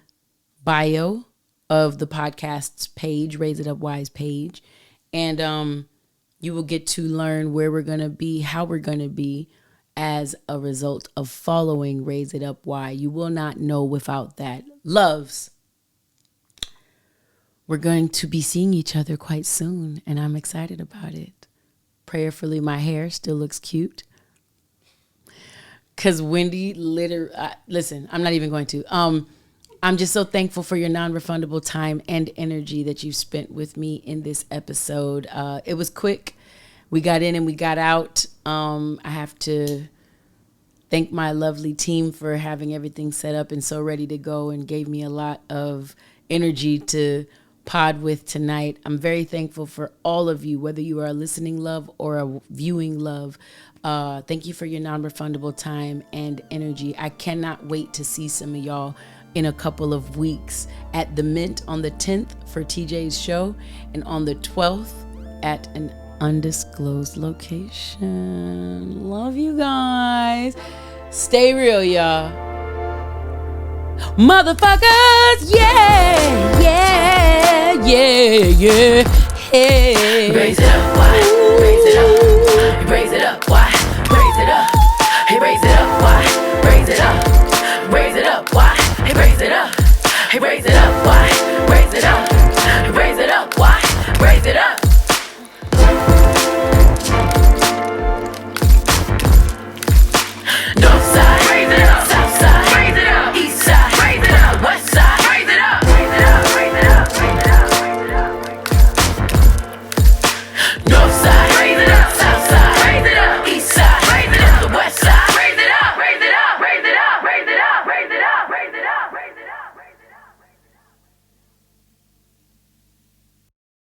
bio of the podcast's page, Raise It Up Y's page. And you will get to learn where we're going to be, how we're going to be as a result of following Raise It Up Y. You will not know without that. Loves, we're going to be seeing each other quite soon, and I'm excited about it. Prayerfully, my hair still looks cute. Because Wendy listen, I'm not even going to. I'm just so thankful for your non-refundable time and energy that you spent with me in this episode. It was quick. We got in and we got out. I have to thank my lovely team for having everything set up and so ready to go, and gave me a lot of energy to pod with tonight. I'm very thankful for all of you, whether you are a listening love or a viewing love. Thank you for your non-refundable time and energy. I cannot wait to see some of y'all in a couple of weeks at the Mint on the 10th for TJ's show, and on the 12th at an undisclosed location. Love you guys. Stay real, y'all. Motherfuckers, yeah, yeah, yeah, yeah. Hey. Raise it up, why? Raise it up. Raise it up, why? Raise it up. Hey, raise it up, why? Raise it up. Raise it up, why? Hey, raise it up. Hey, raise it up, why? Raise it up.